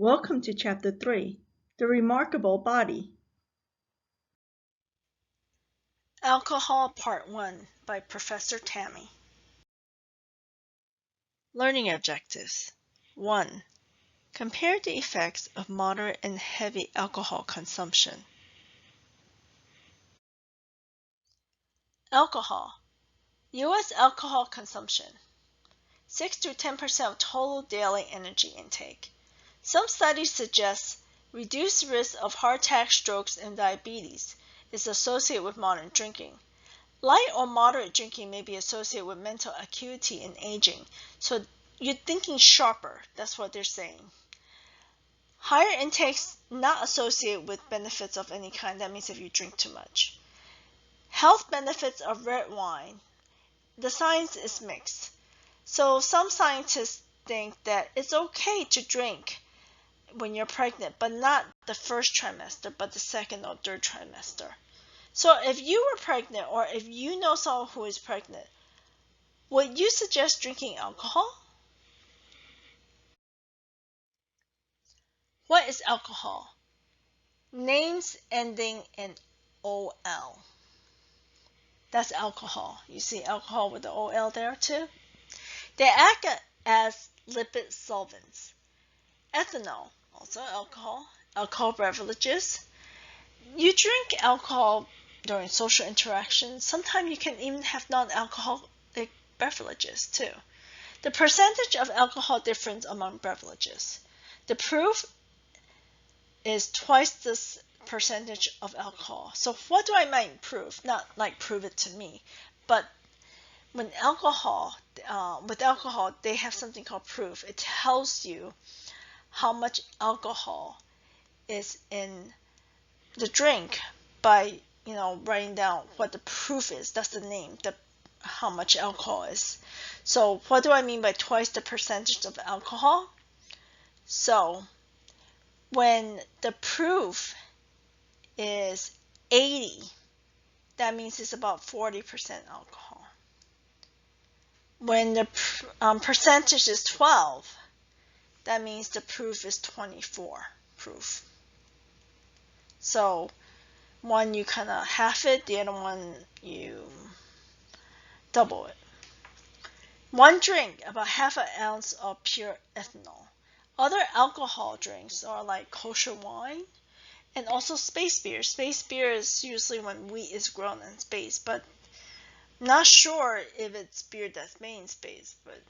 Welcome to Chapter 3, The Remarkable Body. Alcohol Part 1 by Professor Tammy. Learning Objectives 1. Compare the effects of moderate and heavy alcohol consumption. Alcohol. U.S. alcohol consumption. 6 to 10% of total daily energy intake. Some studies suggest reduced risk of heart attack, strokes, and diabetes is associated with modern drinking. Light or moderate drinking may be associated with mental acuity and aging, so you're thinking sharper. That's what they're saying. Higher intakes not associated with benefits of any kind. That means if you drink too much. Health benefits of red wine. The science is mixed. So some scientists think that it's okay to drink when you're pregnant, but not the first trimester, but the second or third trimester. So if you were pregnant, or if you know someone who is pregnant, would you suggest drinking alcohol? What is alcohol? Names ending in OL. That's alcohol. You see alcohol with the OL there too? They act as lipid solvents. Ethanol, also alcohol. Alcohol beverages. You drink alcohol during social interactions. Sometimes you can even have non-alcoholic beverages too. The percentage of alcohol difference among beverages. The proof is twice this percentage of alcohol. So what do I mean proof? Not like prove it to me, but with alcohol, they have something called proof. It tells you how much alcohol is in the drink by writing down what the proof is. That's the name, how much alcohol is. So what do I mean by twice the percentage of alcohol? So when the proof is 80, that means it's about 40% alcohol. When the percentage is 12, that means the proof is 24 proof. So one you kind of half it, the other one you double it. One drink, about half an ounce of pure ethanol. Other alcohol drinks are like kosher wine and also space beer. Space beer is usually when wheat is grown in space, but not sure if it's beer that's made in space, but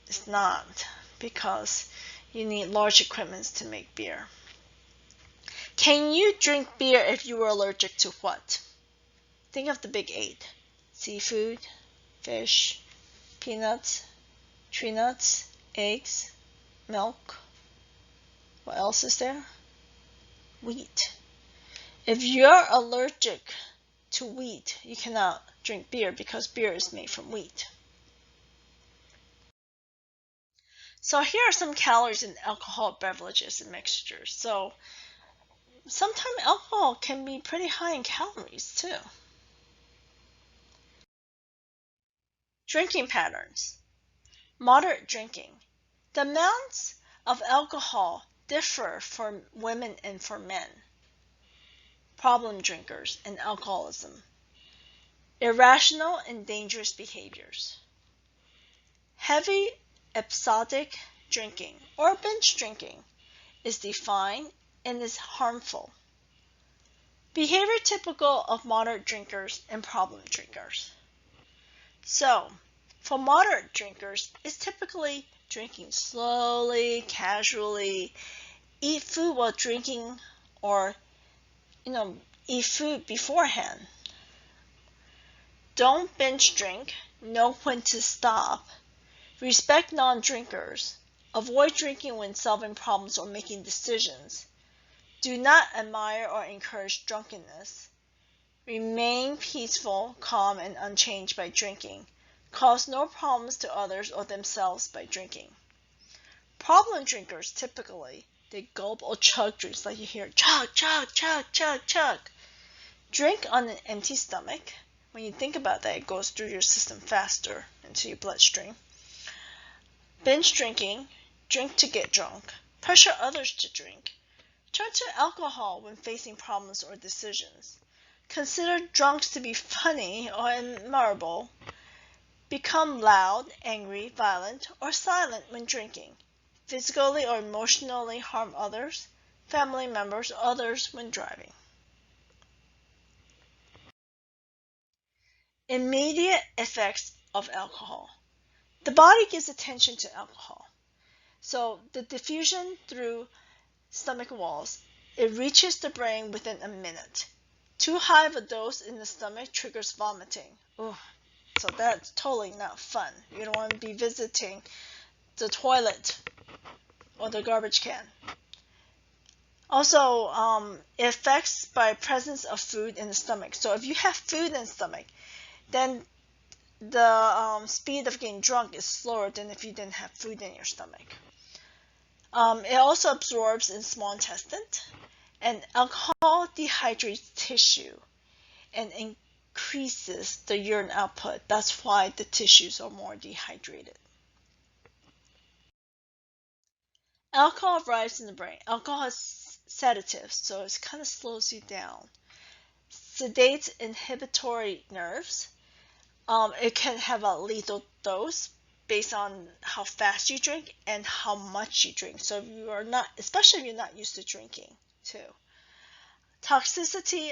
it's not, because you need large equipment to make beer. Can you drink beer if you were allergic to what? Think of the big 8. Seafood, fish, peanuts, tree nuts, eggs, milk. What else is there? Wheat. If you're allergic to wheat, you cannot drink beer because beer is made from wheat. So here are some calories in alcohol beverages and mixtures. So sometimes alcohol can be pretty high in calories too. Drinking patterns. Moderate drinking. The amounts of alcohol differ for women and for men. Problem drinkers and alcoholism. Irrational and dangerous behaviors. Heavy episodic drinking or binge drinking is defined and is harmful. Behavior typical of moderate drinkers and problem drinkers. So, for moderate drinkers, it's typically drinking slowly, casually, eat food while drinking, or eat food beforehand. Don't binge drink, know when to stop, respect non-drinkers, avoid drinking when solving problems or making decisions, do not admire or encourage drunkenness, remain peaceful, calm, and unchanged by drinking, cause no problems to others or themselves by drinking. Problem drinkers, typically, they gulp or chug drinks, like you hear chug, chug, chug, chug, chug. Drink on an empty stomach. When you think about that, it goes through your system faster into your bloodstream. Binge drinking, drink to get drunk. Pressure others to drink. Turn to alcohol when facing problems or decisions. Consider drunks to be funny or memorable. Become loud, angry, violent, or silent when drinking. Physically or emotionally harm others, family members, or others when driving. Immediate effects of alcohol. The body gives attention to alcohol. So the diffusion through stomach walls, it reaches the brain within a minute. Too high of a dose in the stomach triggers vomiting. Ooh, so that's totally not fun. You don't want to be visiting the toilet or the garbage can. Also, it affects by presence of food in the stomach. So if you have food in the stomach, then the speed of getting drunk is slower than if you didn't have food in your stomach. It also absorbs in small intestine, and alcohol dehydrates tissue and increases the urine output. That's why the tissues are more dehydrated. Alcohol arrives in the brain. Alcohol is sedative, so it kind of slows you down. Sedates inhibitory nerves. It can have a lethal dose based on how fast you drink and how much you drink. So if you are not, especially if you're not used to drinking too. Toxicity,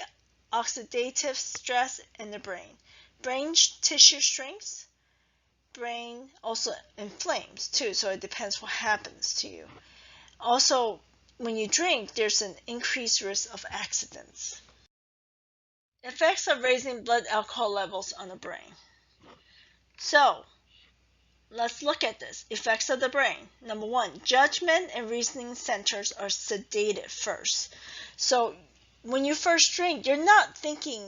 oxidative stress in the brain. Brain tissue shrinks. Brain also inflames too, so it depends what happens to you. Also, when you drink, there's an increased risk of accidents. Effects of raising blood alcohol levels on the brain. So, let's look at this. Effects of the brain. Number one, judgment and reasoning centers are sedated first. So, when you first drink, you're not thinking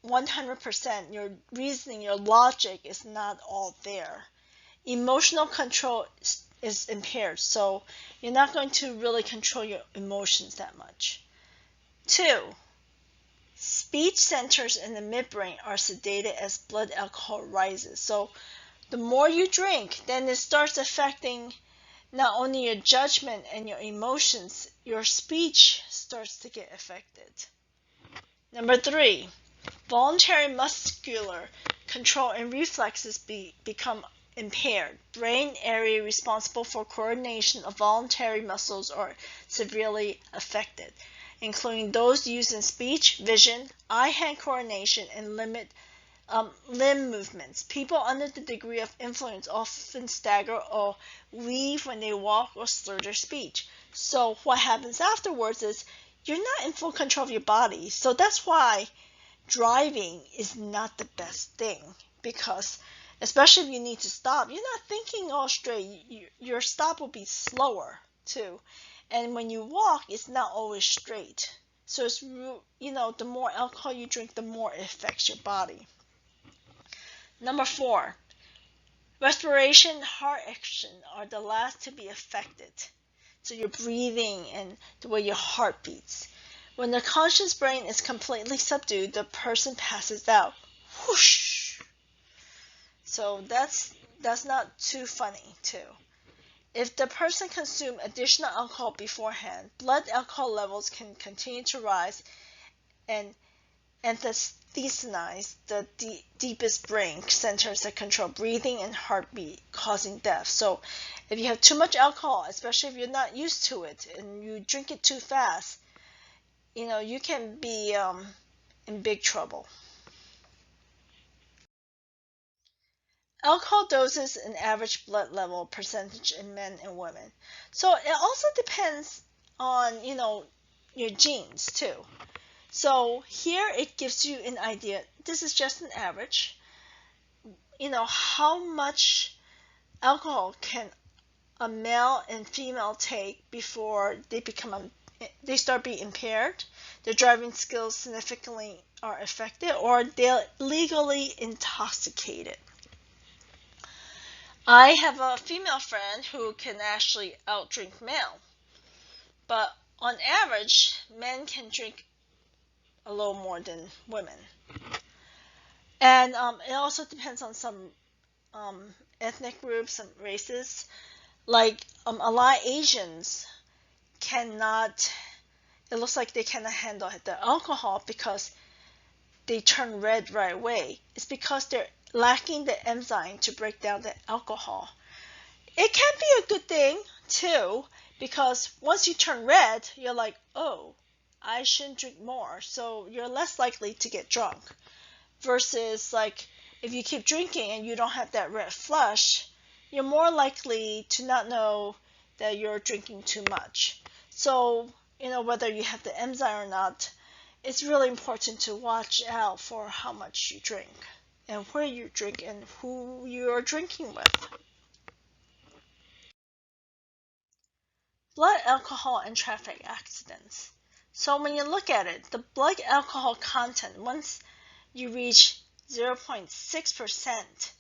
100%. Your reasoning, your logic is not all there. Emotional control is impaired, so you're not going to really control your emotions that much. 2, speech centers in the midbrain are sedated as blood alcohol rises. So the more you drink, then it starts affecting not only your judgment and your emotions, your speech starts to get affected. Number 3, voluntary muscular control and reflexes become impaired. Brain area responsible for coordination of voluntary muscles are severely affected, including those used in speech, vision, eye-hand coordination, and limb movements. People under the degree of influence often stagger or weave when they walk or slur their speech. So what happens afterwards is you're not in full control of your body. So that's why driving is not the best thing, because especially if you need to stop, you're not thinking all straight. Your stop will be slower too. And when you walk, it's not always straight. So it's, the more alcohol you drink, the more it affects your body. Number 4, respiration, heart action are the last to be affected. So your breathing and the way your heart beats. When the conscious brain is completely subdued, the person passes out. Whoosh! So that's not too funny too. If the person consumed additional alcohol beforehand, blood alcohol levels can continue to rise and anesthetize the deepest brain centers that control breathing and heartbeat, causing death. So if you have too much alcohol, especially if you're not used to it and you drink it too fast, you can be in big trouble. Alcohol doses and average blood level percentage in men and women. So it also depends on, your genes too. So here it gives you an idea. This is just an average. How much alcohol can a male and female take before they start being impaired, their driving skills significantly are affected, or they're legally intoxicated. I have a female friend who can actually outdrink male, but on average, men can drink a little more than women. And it also depends on some ethnic groups, some races. Like a lot of Asians cannot, it looks like they cannot handle the alcohol because they turn red right away. It's because they're lacking the enzyme to break down the alcohol. It can be a good thing too, because once you turn red, you're like, oh, I shouldn't drink more. So you're less likely to get drunk. Versus like if you keep drinking and you don't have that red flush, you're more likely to not know that you're drinking too much. So, whether you have the enzyme or not, it's really important to watch out for how much you drink and where you drink and who you are drinking with. Blood alcohol and traffic accidents. So when you look at it, the blood alcohol content, once you reach 0.6%,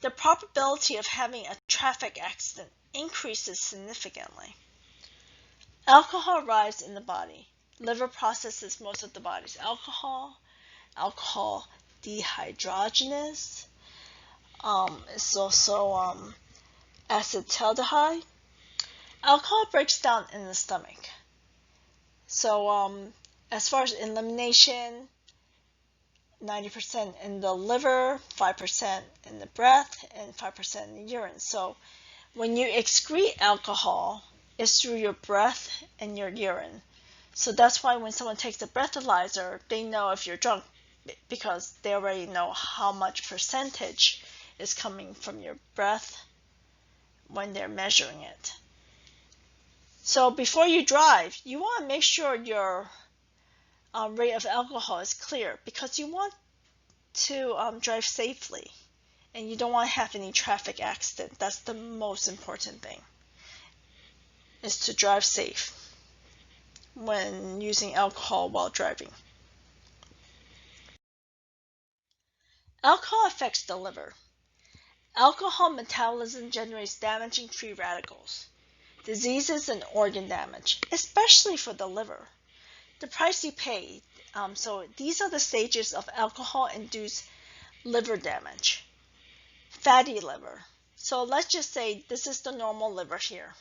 the probability of having a traffic accident increases significantly. Alcohol arrives in the body. Liver processes most of the body's alcohol. Alcohol dehydrogenase. It's also acetaldehyde. Alcohol breaks down in the stomach. So as far as elimination, 90% in the liver, 5% in the breath, and 5% in the urine. So when you excrete alcohol, it's through your breath and your urine. So that's why when someone takes a breathalyzer, they know if you're drunk because they already know how much percentage is coming from your breath when they're measuring it. So before you drive, you want to make sure your rate of alcohol is clear because you want to drive safely and you don't want to have any traffic accident. That's the most important thing, is to drive safe when using alcohol while driving. Alcohol affects the liver. Alcohol metabolism generates damaging free radicals, diseases, and organ damage, especially for the liver. The price you pay. So these are the stages of alcohol-induced liver damage. Fatty liver. So let's just say this is the normal liver here.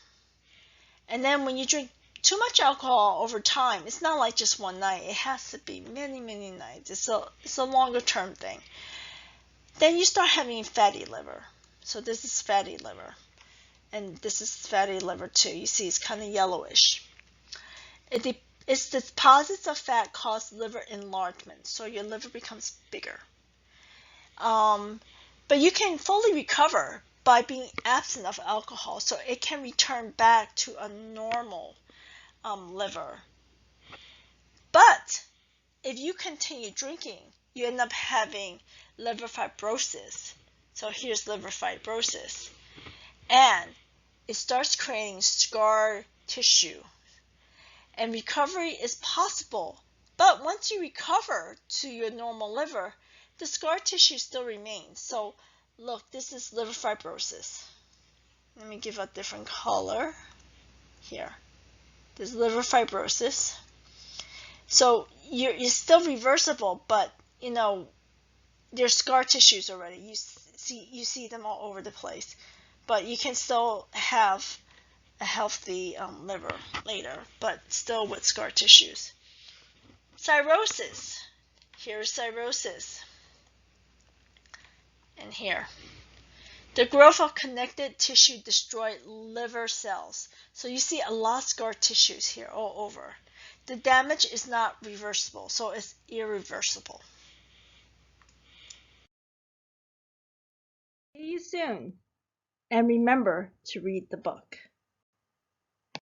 And then when you drink too much alcohol over time, it's not like just one night. It has to be many, many nights. It's a longer term thing. Then you start having fatty liver. So this is fatty liver. And this is fatty liver too. You see it's kind of yellowish. It's the deposits of fat cause liver enlargement. So your liver becomes bigger. But you can fully recover by being absent of alcohol. So it can return back to a normal liver. But if you continue drinking, you end up having liver fibrosis. So here's liver fibrosis. And it starts creating scar tissue. And recovery is possible. But once you recover to your normal liver, the scar tissue still remains. So look, this is liver fibrosis. Let me give a different color here. This is liver fibrosis. So you're still reversible, but there's scar tissues already. You see them all over the place, but you can still have a healthy liver later, but still with scar tissues. Cirrhosis. Here's cirrhosis. And here. The growth of connected tissue destroyed liver cells. So you see a lot of scar tissues here all over. The damage is not reversible, so it's irreversible. See you soon. And remember to read the book.